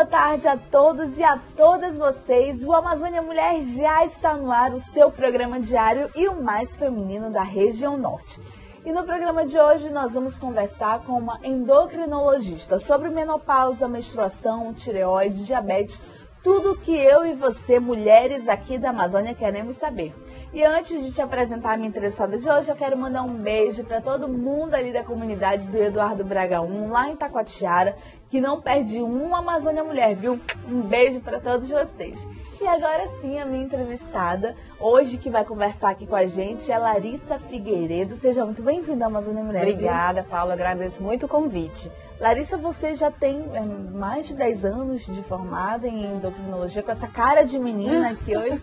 boa tarde a todos e a todas vocês. O Amazônia Mulher já está no ar, o seu programa diário e o mais feminino da região norte. E no programa de hoje nós vamos conversar com uma endocrinologista sobre menopausa, menstruação, tireoide, diabetes, tudo que eu e você, mulheres aqui da Amazônia, queremos saber. E antes de te apresentar a minha interessada de hoje, eu quero mandar um beijo para todo mundo ali da comunidade do Eduardo Braga 1, lá em Taquatiara, que não perde uma Amazônia Mulher, viu? Um beijo para todos vocês. E agora sim, a minha entrevistada, hoje que vai conversar aqui com a gente, é Larissa Figueiredo. Seja muito bem-vinda à Amazônia Mulher. Obrigada, Paula. Agradeço muito o convite. Larissa, você já tem mais de 10 anos de formada em endocrinologia, com essa cara de menina aqui hoje.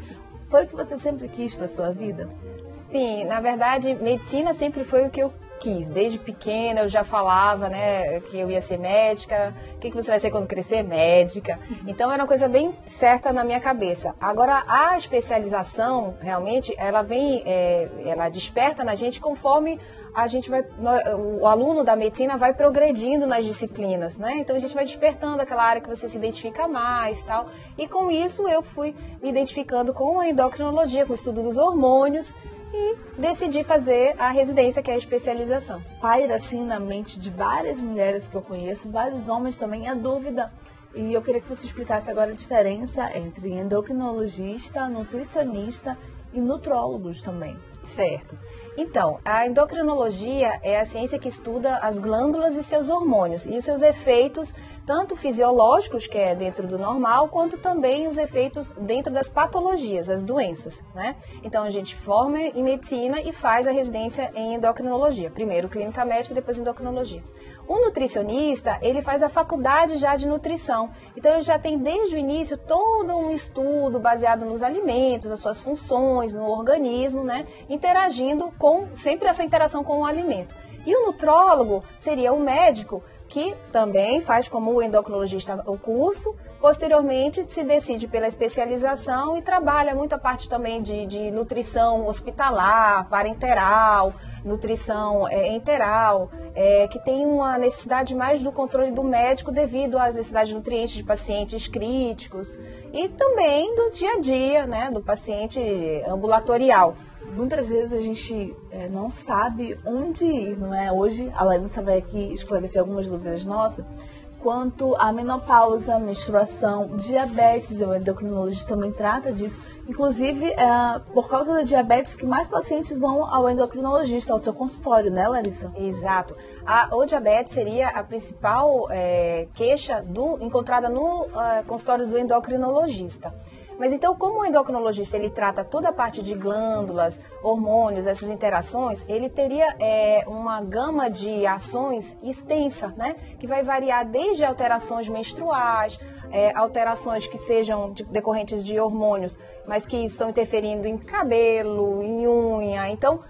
Foi o que você sempre quis para sua vida? Sim, na verdade, medicina sempre foi o que eu quis. Desde pequena eu já falava, né, que eu ia ser médica. O que você vai ser quando crescer? Médica. Então era uma coisa bem certa na minha cabeça. Agora, a especialização, realmente, ela vem, ela desperta na gente conforme a gente vai, o aluno da medicina vai progredindo nas disciplinas, né? Então a gente vai despertando aquela área que você se identifica mais e tal. E com isso eu fui me identificando com a endocrinologia, com o estudo dos hormônios, e decidi fazer a residência, que é a especialização. Paira assim na mente de várias mulheres que eu conheço, vários homens também, a dúvida. E eu queria que você explicasse agora a diferença entre endocrinologista, nutricionista e nutrólogos também. Certo. Então, a endocrinologia é a ciência que estuda as glândulas e seus hormônios e os seus efeitos, tanto fisiológicos, que é dentro do normal, quanto também os efeitos dentro das patologias, as doenças, né? Então, a gente forma em medicina e faz a residência em endocrinologia. Primeiro clínica médica, depois endocrinologia. O nutricionista, ele faz a faculdade já de nutrição. Então, ele já tem desde o início todo um estudo baseado nos alimentos, as suas funções, no organismo, né? Interagindo com, sempre essa interação com o alimento. E o nutrólogo seria o médico que também faz como o endocrinologista o curso, posteriormente se decide pela especialização e trabalha muito a parte também de nutrição hospitalar, parenteral, nutrição enteral, que tem uma necessidade mais do controle do médico devido às necessidades de nutrientes de pacientes críticos e também do dia a dia, né, do paciente ambulatorial. Muitas vezes a gente não sabe onde ir, não é? Hoje a Larissa vai aqui esclarecer algumas dúvidas nossas quanto à menopausa, menstruação, diabetes. O endocrinologista também trata disso. Inclusive, por causa da diabetes, que mais pacientes vão ao endocrinologista, ao seu consultório, né, Larissa? Exato. O diabetes seria a principal queixa encontrada no consultório do endocrinologista. Mas então, como o endocrinologista ele trata toda a parte de glândulas, hormônios, essas interações, ele teria uma gama de ações extensa, né? Que vai variar desde alterações menstruais, alterações que sejam decorrentes de hormônios, mas que estão interferindo em cabelo, em unha. Então,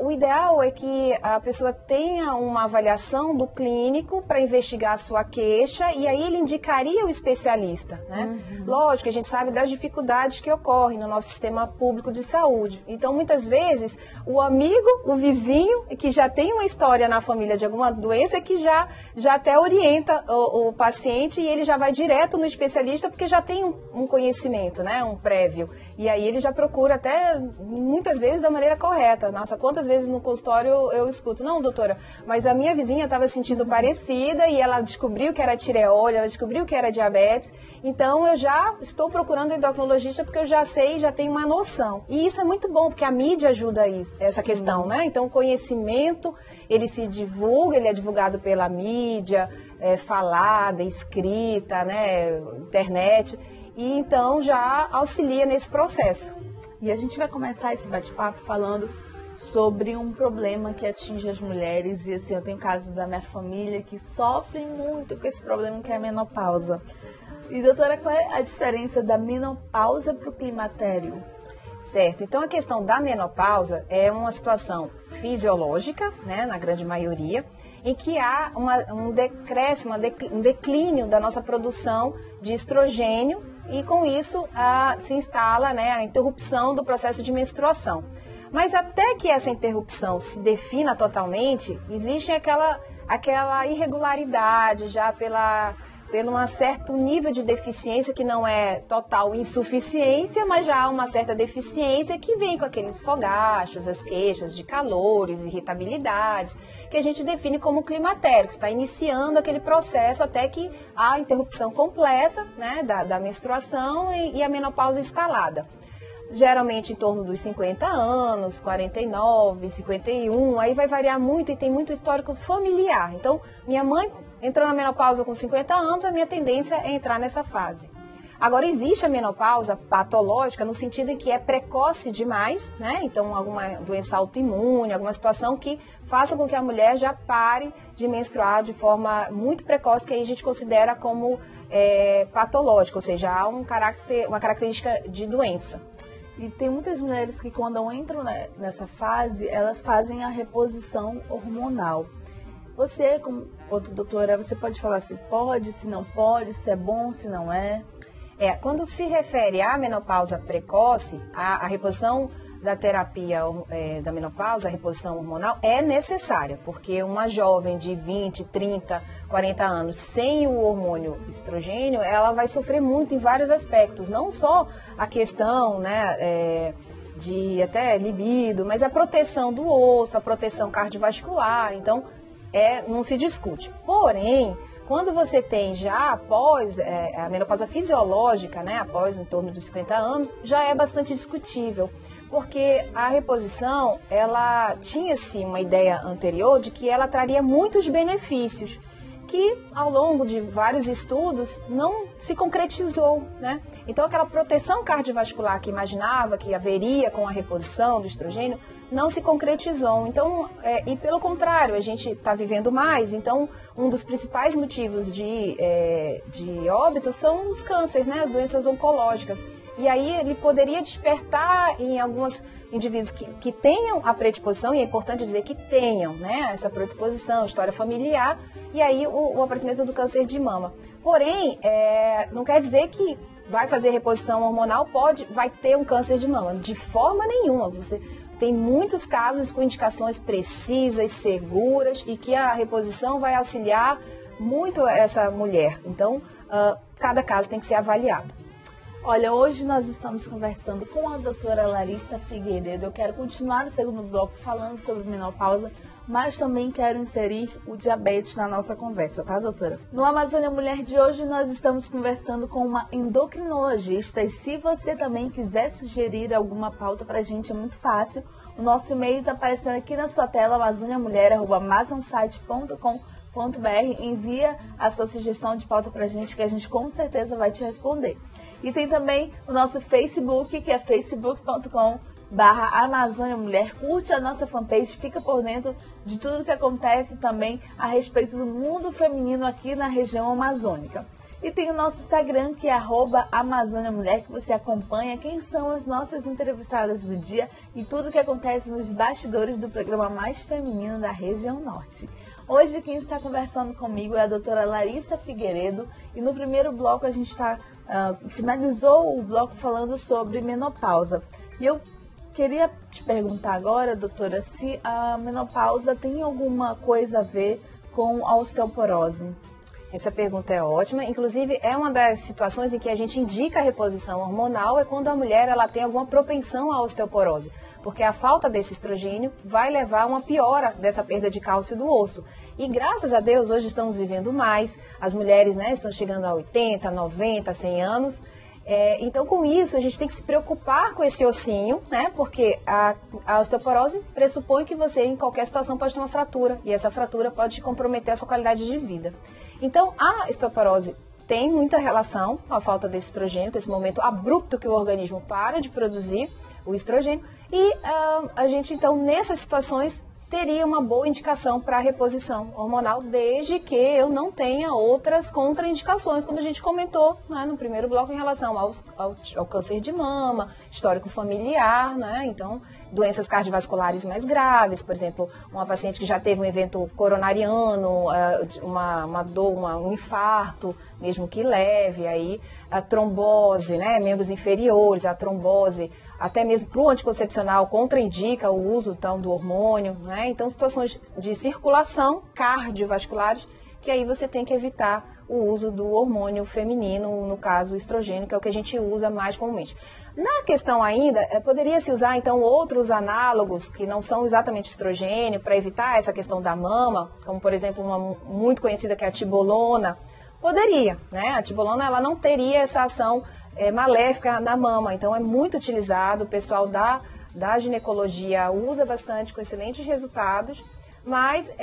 o ideal é que a pessoa tenha uma avaliação do clínico para investigar a sua queixa e aí ele indicaria o especialista, né? Lógico, a gente sabe das dificuldades que ocorrem no nosso sistema público de saúde. Então, muitas vezes, o amigo, o vizinho, que já tem uma história na família de alguma doença, que já até orienta o paciente e ele já vai direto no especialista porque já tem um conhecimento, né? Um prévio. E aí ele já procura até, muitas vezes, da maneira correta. Nossa, quantas vezes no consultório eu escuto, não, doutora, mas a minha vizinha estava sentindo parecida e ela descobriu que era tireoide, ela descobriu que era diabetes, então eu já estou procurando um endocrinologista porque eu já sei, já tenho uma noção. E isso é muito bom, porque a mídia ajuda essa questão, né? Então o conhecimento, ele se divulga, ele é divulgado pela mídia, falada, escrita, né, internet, e então já auxilia nesse processo. E a gente vai começar esse bate-papo falando sobre um problema que atinge as mulheres. E assim, eu tenho casos da minha família que sofrem muito com esse problema, que é a menopausa. E doutora, qual é a diferença da menopausa para o climatério? Certo, então a questão da menopausa é uma situação fisiológica, né, na grande maioria, em que há um decréscimo, um declínio da nossa produção de estrogênio e com isso se instala, né, a interrupção do processo de menstruação. Mas até que essa interrupção se defina totalmente, existe aquela irregularidade já pelo um certo nível de deficiência que não é total insuficiência, mas já há uma certa deficiência que vem com aqueles fogachos, as queixas de calores, irritabilidades, que a gente define como climatério, que está iniciando aquele processo até que há a interrupção completa, né, da menstruação e a menopausa instalada. Geralmente em torno dos 50 anos, 49, 51, aí vai variar muito e tem muito histórico familiar. Então, minha mãe entrou na menopausa com 50 anos, a minha tendência é entrar nessa fase. Agora, existe a menopausa patológica no sentido em que é precoce demais, né? Então, alguma doença autoimune, alguma situação que faça com que a mulher já pare de menstruar de forma muito precoce, que aí a gente considera como patológica, ou seja, há uma característica de doença. E tem muitas mulheres que quando entram nessa fase, elas fazem a reposição hormonal. Você, como outra doutora, você pode falar se pode, se não pode, se é bom, se não é? Quando se refere à menopausa precoce, a reposição da terapia da menopausa, a reposição hormonal, é necessária, porque uma jovem de 20, 30, 40 anos sem o hormônio estrogênio, ela vai sofrer muito em vários aspectos, não só a questão, né, de até libido, mas a proteção do osso, a proteção cardiovascular, então não se discute. Porém, quando você tem já após a menopausa fisiológica, né, após em torno dos 50 anos, já é bastante discutível, porque a reposição, ela tinha-se uma ideia anterior de que ela traria muitos benefícios, que ao longo de vários estudos não se concretizou, né? Então aquela proteção cardiovascular que imaginava que haveria com a reposição do estrogênio, não se concretizou. Então, e pelo contrário, a gente está vivendo mais, então um dos principais motivos de óbito são os cânceres, né? As doenças oncológicas. E aí ele poderia despertar em alguns indivíduos que tenham a predisposição, e é importante dizer que tenham, né, essa predisposição, história familiar, e aí o aparecimento do câncer de mama. Porém, não quer dizer que vai fazer reposição hormonal, vai ter um câncer de mama. De forma nenhuma. Você tem muitos casos com indicações precisas, seguras, e que a reposição vai auxiliar muito essa mulher. Então, cada caso tem que ser avaliado. Olha, hoje nós estamos conversando com a doutora Larissa Figueiredo. Eu quero continuar no segundo bloco falando sobre menopausa, mas também quero inserir o diabetes na nossa conversa, tá, doutora? No Amazônia Mulher de hoje nós estamos conversando com uma endocrinologista, e se você também quiser sugerir alguma pauta pra gente, é muito fácil. O nosso e-mail está aparecendo aqui na sua tela, amazoniamulher@amazonsite.com.br. Envia a sua sugestão de pauta pra gente, que a gente com certeza vai te responder. E tem também o nosso Facebook, que é facebook.com/Amazônia Mulher. Curte a nossa fanpage, fica por dentro de tudo que acontece também a respeito do mundo feminino aqui na região amazônica. E tem o nosso Instagram, que é @AmazôniaMulher, que você acompanha quem são as nossas entrevistadas do dia e tudo que acontece nos bastidores do programa mais feminino da região norte. Hoje quem está conversando comigo é a doutora Larissa Figueiredo, e no primeiro bloco a gente finalizou o bloco falando sobre menopausa. E eu queria te perguntar agora, doutora, se a menopausa tem alguma coisa a ver com a osteoporose. Essa pergunta é ótima, inclusive é uma das situações em que a gente indica a reposição hormonal, é quando a mulher ela tem alguma propensão à osteoporose, porque a falta desse estrogênio vai levar a uma piora dessa perda de cálcio do osso. E graças a Deus hoje estamos vivendo mais, as mulheres, né, estão chegando a 80, 90, 100 anos, então com isso a gente tem que se preocupar com esse ossinho, né, porque a osteoporose pressupõe que você em qualquer situação pode ter uma fratura, e essa fratura pode comprometer a sua qualidade de vida. Então, a osteoporose tem muita relação com a falta desse estrogênio, com esse momento abrupto que o organismo para de produzir o estrogênio. E a gente, então, nessas situações, teria uma boa indicação para a reposição hormonal, desde que eu não tenha outras contraindicações, como a gente comentou, né, no primeiro bloco em relação ao câncer de mama, histórico familiar, né, então doenças cardiovasculares mais graves, por exemplo, uma paciente que já teve um evento coronariano, uma dor, um infarto, mesmo que leve, aí a trombose, né, membros inferiores, a trombose, até mesmo para o anticoncepcional contraindica o uso então, do hormônio, né? Então situações de circulação cardiovasculares que aí você tem que evitar o uso do hormônio feminino, no caso o estrogênio, que é o que a gente usa mais comumente. Na questão ainda, poderia-se usar então outros análogos que não são exatamente estrogênio para evitar essa questão da mama, como por exemplo uma muito conhecida que é a tibolona. Poderia, né? A tibolona ela não teria essa ação maléfica na mama, então é muito utilizado, o pessoal da ginecologia usa bastante com excelentes resultados, mas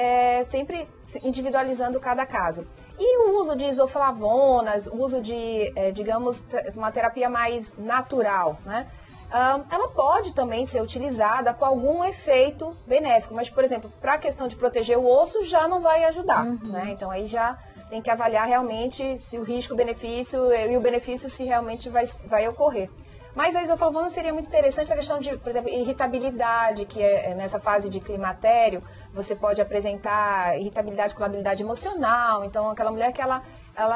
sempre individualizando cada caso. E o uso de isoflavonas, o uso de, digamos, uma terapia mais natural, né? Ela pode também ser utilizada com algum efeito benéfico, mas, por exemplo, para a questão de proteger o osso, já não vai ajudar, né? Então, aí já tem que avaliar realmente se o risco-benefício e o benefício se realmente vai ocorrer. Mas a isoflavona seria muito interessante para a questão de, por exemplo, irritabilidade, que nessa fase de climatério, você pode apresentar irritabilidade com labilidade emocional. Então, aquela mulher que ela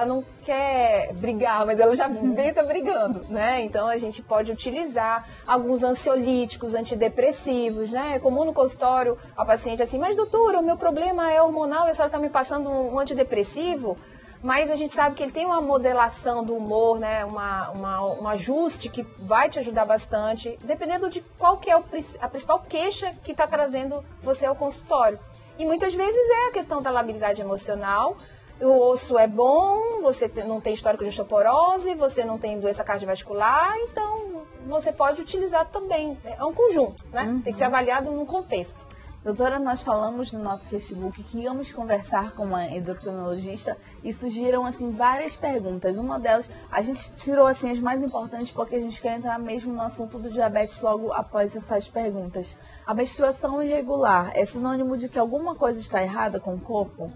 não quer brigar, mas ela já está brigando, né? Então, a gente pode utilizar alguns ansiolíticos, antidepressivos, né? É comum no consultório a paciente assim, mas doutora, o meu problema é hormonal e a senhora está me passando um antidepressivo? Mas a gente sabe que ele tem uma modelação do humor, né? Um ajuste que vai te ajudar bastante, dependendo de qual que é a principal queixa que está trazendo você ao consultório. E muitas vezes é a questão da labilidade emocional, o osso é bom, você não tem histórico de osteoporose, você não tem doença cardiovascular, então você pode utilizar também. É um conjunto, né? Tem que ser avaliado num contexto. Doutora, nós falamos no nosso Facebook que íamos conversar com uma endocrinologista e surgiram, assim, várias perguntas. Uma delas, a gente tirou, assim, as mais importantes porque a gente quer entrar mesmo no assunto do diabetes logo após essas perguntas. A menstruação irregular é sinônimo de que alguma coisa está errada com o corpo?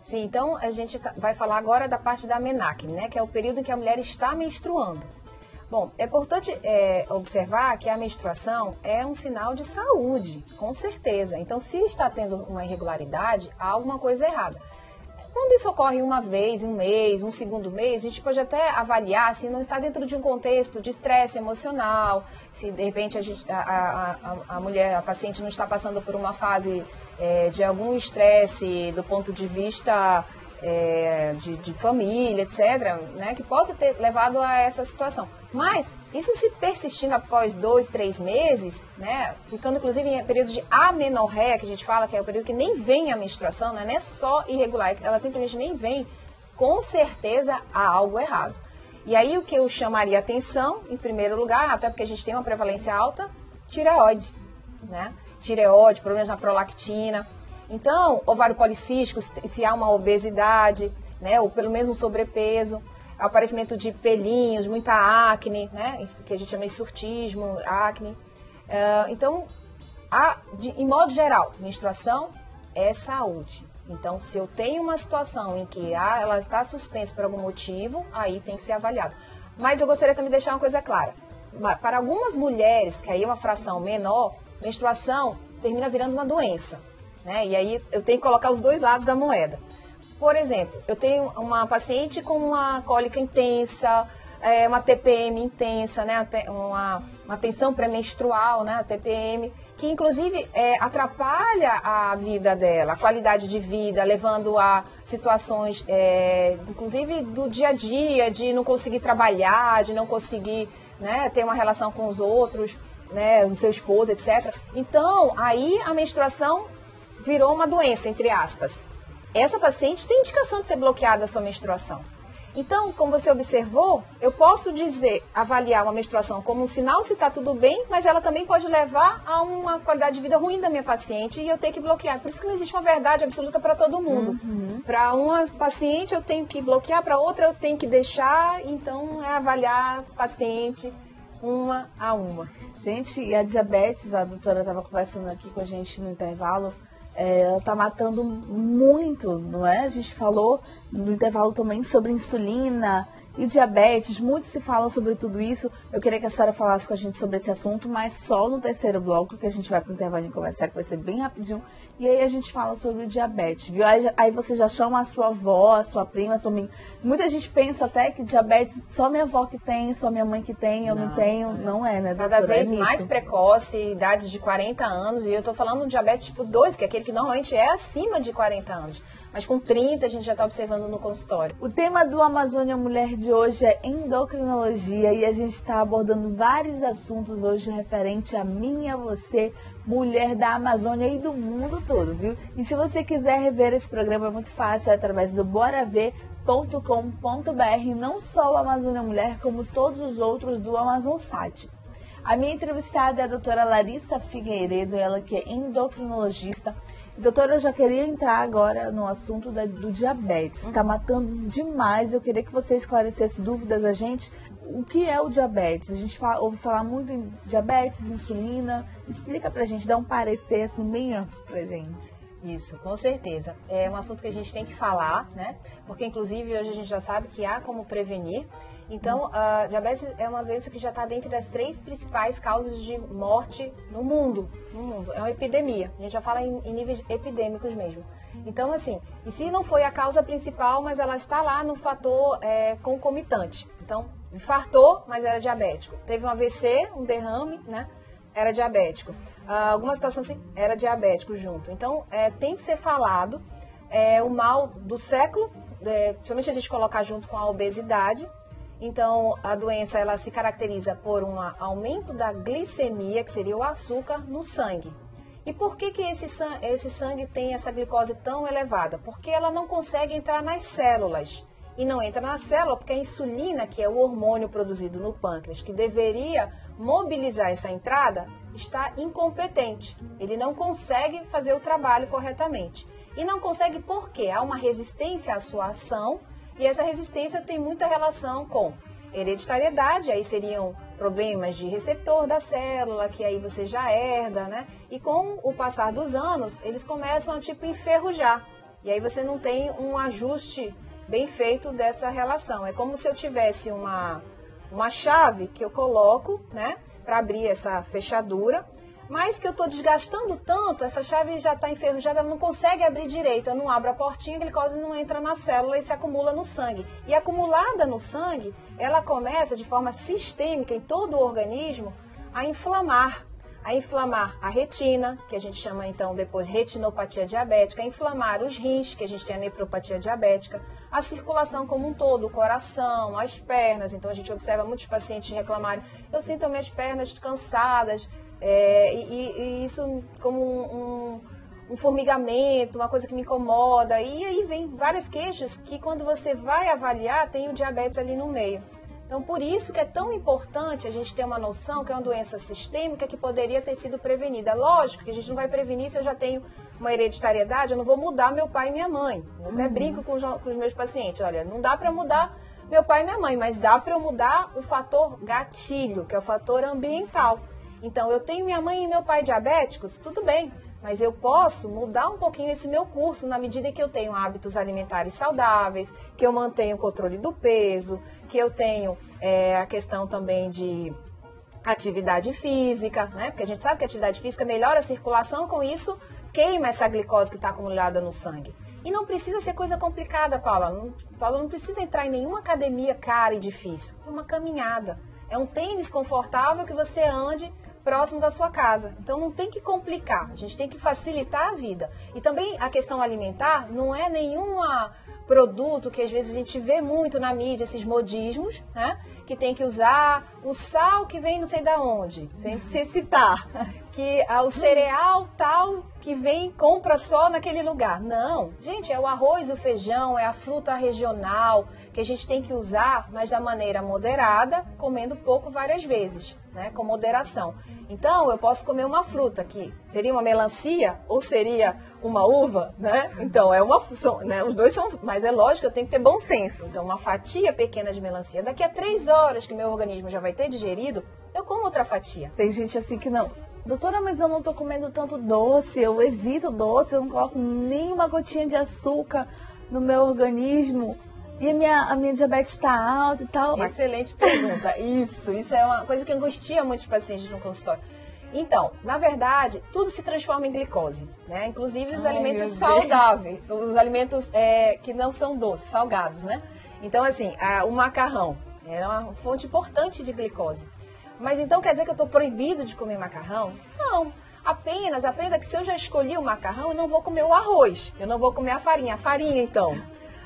Sim, então a gente vai falar agora da parte da menarque, né? Que é o período em que a mulher está menstruando. Bom, é importante observar que a menstruação é um sinal de saúde, com certeza. Então, se está tendo uma irregularidade, há alguma coisa errada. Quando isso ocorre uma vez, um mês, um segundo mês, a gente pode até avaliar se não está dentro de um contexto de estresse emocional, se de repente a mulher, a paciente não está passando por uma fase de algum estresse do ponto de vista de família, etc., né, que possa ter levado a essa situação. Mas, isso se persistindo após 2, 3 meses, né, ficando inclusive em período de amenorreia, que a gente fala que é o período que nem vem a menstruação, né, não é só irregular, ela simplesmente nem vem, com certeza há algo errado. E aí o que eu chamaria atenção, em primeiro lugar, até porque a gente tem uma prevalência alta, tireoide, né, tireoide, problemas na prolactina. Então, ovário policístico, se há uma obesidade, né, ou pelo menos um sobrepeso, aparecimento de pelinhos, muita acne, né, que a gente chama de surtismo, acne. Então, em modo geral, menstruação é saúde. Então, se eu tenho uma situação em que ela está suspensa por algum motivo, aí tem que ser avaliado. Mas eu gostaria também de deixar uma coisa clara. Para algumas mulheres, que aí é uma fração menor, menstruação termina virando uma doença, né? E aí eu tenho que colocar os dois lados da moeda. Por exemplo, eu tenho uma paciente com uma cólica intensa, uma TPM intensa, né? Uma tensão pré-menstrual, né? A TPM, que inclusive atrapalha a vida dela, a qualidade de vida, levando a situações, inclusive do dia a dia, de não conseguir trabalhar, de não conseguir, né, ter uma relação com os outros, né, o seu esposo, etc. Então, aí a menstruação virou uma doença, entre aspas. Essa paciente tem indicação de ser bloqueada a sua menstruação. Então, como você observou, eu posso avaliar uma menstruação como um sinal se está tudo bem, mas ela também pode levar a uma qualidade de vida ruim da minha paciente e eu tenho que bloquear. Por isso que não existe uma verdade absoluta para todo mundo. Para uma paciente eu tenho que bloquear, para outra eu tenho que deixar, então é avaliar paciente uma a uma. Gente, e a diabetes, a doutora estava conversando aqui com a gente no intervalo, ela está matando muito, não é? A gente falou no intervalo também sobre insulina e diabetes, muito se fala sobre tudo isso. Eu queria que a senhora falasse com a gente sobre esse assunto, mas só no terceiro bloco, que a gente vai para o intervalo e conversar, que vai ser bem rapidinho. E aí a gente fala sobre o diabetes, viu? Aí você já chama a sua avó, a sua prima, a sua amiga. Muita gente pensa até que diabetes só minha avó que tem, só minha mãe que tem, eu não tenho. Não é, né, doutora? Cada vez mais precoce, idade de 40 anos. E eu tô falando de diabetes tipo 2, que é aquele que normalmente é acima de 40 anos. Mas com 30 a gente já está observando no consultório. O tema do Amazônia Mulher de hoje é endocrinologia e a gente está abordando vários assuntos hoje referente a mim e a você, mulher da Amazônia e do mundo todo, viu? E se você quiser rever esse programa é muito fácil, é através do boraver.com.br, não só o Amazônia Mulher, como todos os outros do Amazonsat. A minha entrevistada é a doutora Larissa Figueiredo, ela que é endocrinologista. Doutora, eu já queria entrar agora no assunto do diabetes. Está matando demais. Eu queria que você esclarecesse dúvidas a gente. O que é o diabetes? A gente ouve falar muito em diabetes, insulina. Explica pra gente, dá um parecer assim bem amplo pra gente. Isso, com certeza. É um assunto que a gente tem que falar, né? Porque, inclusive, hoje a gente já sabe que há como prevenir. Então, a diabetes é uma doença que já está dentro das 3 principais causas de morte no mundo. É uma epidemia. A gente já fala em níveis epidêmicos mesmo. Então, assim, e se não foi a causa principal, mas ela está lá no fator concomitante. Então, infartou, mas era diabético. Teve um AVC, um derrame, né? Era diabético. Alguma situação assim, era diabético junto. Então, tem que ser falado o mal do século, principalmente a gente colocar junto com a obesidade. Então, a doença ela se caracteriza por um aumento da glicemia, que seria o açúcar, no sangue. E por que esse sangue tem essa glicose tão elevada? Porque ela não consegue entrar nas células. E não entra na célula porque a insulina, que é o hormônio produzido no pâncreas, que deveria mobilizar essa entrada, está incompetente. Ele não consegue fazer o trabalho corretamente. E não consegue porque há uma resistência à sua ação, e essa resistência tem muita relação com hereditariedade, aí seriam problemas de receptor da célula, que aí você já herda, né? E com o passar dos anos, eles começam a enferrujar. E aí você não tem um ajuste bem feito dessa relação. É como se eu tivesse uma chave que eu coloco, né, para abrir essa fechadura, mas que eu estou desgastando tanto, essa chave já está enferrujada, ela não consegue abrir direito, eu não abro a portinha, a glicose não entra na célula e se acumula no sangue. E acumulada no sangue, ela começa de forma sistêmica em todo o organismo a inflamar a retina, que a gente chama então depois retinopatia diabética, a inflamar os rins, que a gente tem a nefropatia diabética, a circulação como um todo, o coração, as pernas. Então a gente observa muitos pacientes reclamarem, eu sinto minhas pernas cansadas, e isso como um formigamento, uma coisa que me incomoda. E aí vem várias queixas que quando você vai avaliar tem o diabetes ali no meio. Então, por isso que é tão importante a gente ter uma noção que é uma doença sistêmica que poderia ter sido prevenida. Lógico que a gente não vai prevenir se eu já tenho uma hereditariedade, eu não vou mudar meu pai e minha mãe. Eu até brinco com os meus pacientes, olha, não dá para mudar meu pai e minha mãe, mas dá para eu mudar o fator gatilho, que é o fator ambiental. Então, eu tenho minha mãe e meu pai diabéticos, tudo bem. Mas eu posso mudar um pouquinho esse meu curso na medida que eu tenho hábitos alimentares saudáveis, que eu mantenho o controle do peso, que eu tenho a questão também de atividade física, né? Porque a gente sabe que a atividade física melhora a circulação, com isso queima essa glicose que está acumulada no sangue. E não precisa ser coisa complicada, Paula. Paula não precisa entrar em nenhuma academia cara e difícil. É uma caminhada. É um tênis confortável que você ande próximo da sua casa. Então não tem que complicar, a gente tem que facilitar a vida. E também a questão alimentar não é nenhum produto que às vezes a gente vê muito na mídia, esses modismos, né? Que tem que usar o sal que vem não sei da onde, sem citar, que o cereal tal que vem compra só naquele lugar. Não, gente, é o arroz, o feijão, é a fruta regional que a gente tem que usar, mas da maneira moderada, comendo pouco várias vezes, né? Com moderação. Então, eu posso comer uma fruta que seria uma melancia ou seria uma uva, né? Então, né? Os dois são, mas é lógico, eu tenho que ter bom senso. Então, uma fatia pequena de melancia, daqui a 3 horas que meu organismo já vai ter digerido, eu como outra fatia. Tem gente assim que não. Doutora, mas eu não tô comendo tanto doce, eu evito doce, eu não coloco nenhuma gotinha de açúcar no meu organismo. E a minha diabetes está alta e tal. Excelente pergunta. Isso é uma coisa que angustia muitos pacientes no consultório. Então, na verdade, tudo se transforma em glicose, né? Inclusive os alimentos saudáveis, os alimentos que não são doces, salgados, né? Então, assim, o macarrão é uma fonte importante de glicose. Mas então quer dizer que eu estou proibido de comer macarrão? Não. Apenas aprenda que se eu já escolhi o macarrão, eu não vou comer o arroz, eu não vou comer a farinha. A farinha, então.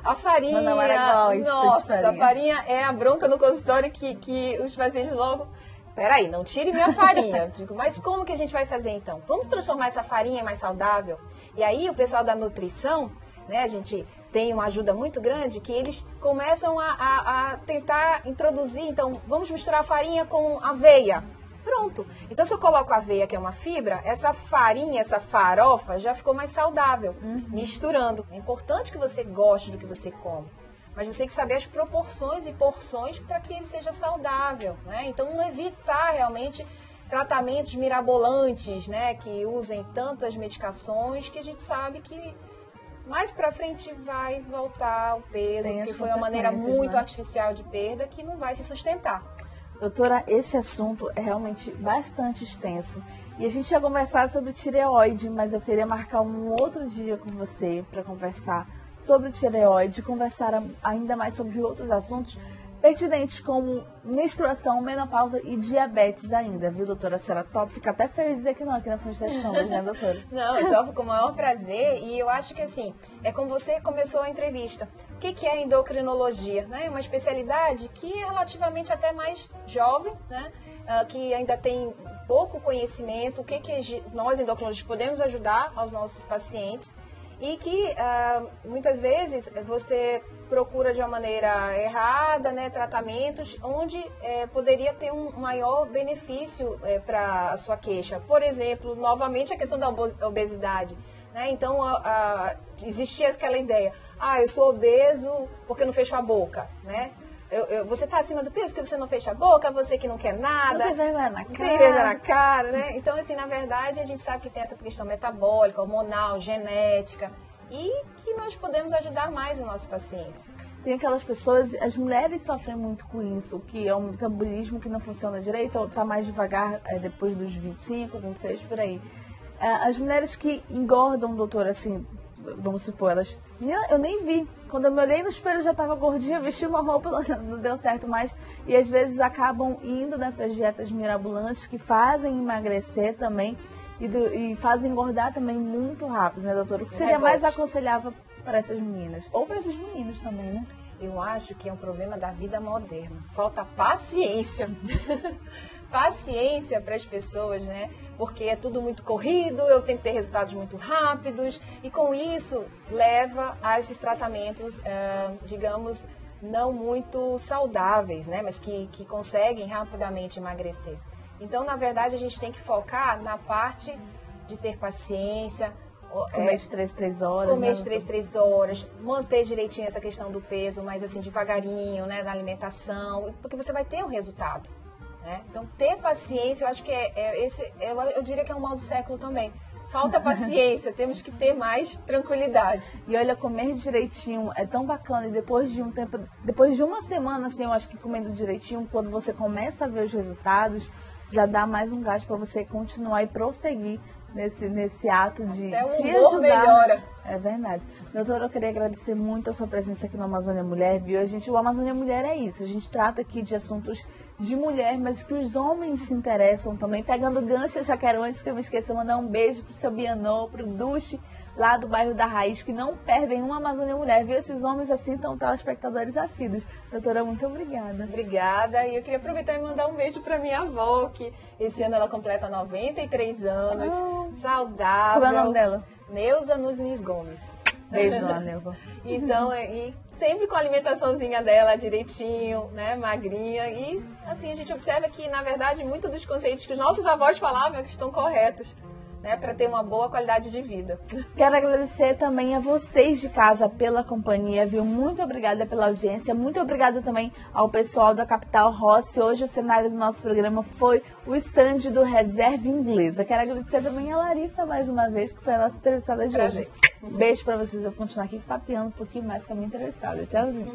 A farinha, nossa, a farinha é a bronca no consultório que os pacientes logo... Peraí, não tire minha farinha. Eu digo, mas como que a gente vai fazer então? Vamos transformar essa farinha em mais saudável? E aí o pessoal da nutrição, né, a gente tem uma ajuda muito grande que eles começam a tentar introduzir, então vamos misturar a farinha com aveia. Pronto. Então se eu coloco aveia, que é uma fibra, essa farinha, essa farofa já ficou mais saudável, misturando. É importante que você goste do que você come. Mas você tem que saber as proporções e porções para que ele seja saudável, né? Então, não evitar realmente tratamentos mirabolantes, né? Que usem tantas medicações que a gente sabe que mais para frente vai voltar o peso, porque foi uma maneira muito artificial de perda que não vai se sustentar. Doutora, esse assunto é realmente bastante extenso. E a gente ia conversar sobre tireoide, mas eu queria marcar um outro dia com você para conversar sobre tireoide, conversar ainda mais sobre outros assuntos pertinentes como menstruação, menopausa e diabetes ainda, viu, doutora? A senhora top? Fica até feliz de dizer que não aqui na frente das câmeras, né, doutora? Não, eu topo com o maior prazer e eu acho que assim, é como você começou a entrevista. O que é endocrinologia? Né? É uma especialidade que é relativamente até mais jovem, né? Que ainda tem pouco conhecimento, o que nós endocrinologistas podemos ajudar aos nossos pacientes. E que muitas vezes você procura de uma maneira errada, né, tratamentos onde poderia ter um maior benefício para a sua queixa. Por exemplo, novamente a questão da obesidade. Né? Então, existia aquela ideia, eu sou obeso porque não fecho a boca, né? Você está acima do peso porque você não fecha a boca, você que não quer nada. Não tem vergonha na cara. Tem vergonha na cara, né? Então, assim, na verdade, a gente sabe que tem essa questão metabólica, hormonal, genética e que nós podemos ajudar mais os nossos pacientes. Tem aquelas pessoas, as mulheres sofrem muito com isso, que é um metabolismo que não funciona direito ou está mais devagar depois dos 25, 26, por aí. As mulheres que engordam, doutora, assim, vamos supor, elas... Eu nem vi. Quando eu me olhei no espelho, eu já estava gordinha, vesti uma roupa, não deu certo mais. E às vezes acabam indo nessas dietas mirabolantes que fazem emagrecer também e fazem engordar também muito rápido, né, doutora? O que seria mais aconselhável para essas meninas? Ou para esses meninos também, né? Eu acho que é um problema da vida moderna. Falta paciência. Paciência para as pessoas, né? Porque é tudo muito corrido, eu tenho que ter resultados muito rápidos e com isso leva a esses tratamentos, digamos, não muito saudáveis, né? Mas que conseguem rapidamente emagrecer. Então, na verdade, a gente tem que focar na parte de ter paciência, comer de 3 em 3 horas. Comer de 3 em 3 horas, manter direitinho essa questão do peso, mas assim, devagarinho, né? Da alimentação, porque você vai ter um resultado. Então, ter paciência, eu acho que eu diria que é um mal do século também. Falta paciência, temos que ter mais tranquilidade. E olha, comer direitinho é tão bacana. E depois de um tempo, depois de uma semana, assim, eu acho que comendo direitinho, quando você começa a ver os resultados, já dá mais um gás para você continuar e prosseguir nesse ato de se ajudar. Melhora. É verdade. Doutora, eu queria agradecer muito a sua presença aqui no Amazônia Mulher, viu? O Amazônia Mulher é isso. A gente trata aqui de assuntos de mulher, mas que os homens se interessam também. Pegando gancho, eu já quero, antes que eu me esqueça, mandar um beijo pro seu Bianô, pro Duche, lá do bairro da Raiz, que não perdem uma Amazônia Mulher, viu? Esses homens assim estão telespectadores assíduos. Doutora, muito obrigada. Obrigada. E eu queria aproveitar e mandar um beijo para minha avó, que esse ano ela completa 93 anos, saudável. Qual é o nome dela? Neuza Nunes Gomes. Beijo lá, Neuza. Então, e sempre com a alimentaçãozinha dela direitinho, né, magrinha. E assim, a gente observa que, na verdade, muitos dos conceitos que os nossos avós falavam que estão corretos, né, para ter uma boa qualidade de vida. Quero agradecer também a vocês de casa pela companhia, viu? Muito obrigada pela audiência, muito obrigada também ao pessoal da Capital Rossi. Hoje o cenário do nosso programa foi o stand do Reserva Inglesa. Quero agradecer também a Larissa mais uma vez, que foi a nossa entrevistada de hoje. Beijo pra vocês, eu vou continuar aqui papeando um pouquinho mais com a minha entrevistada. Tchauzinho.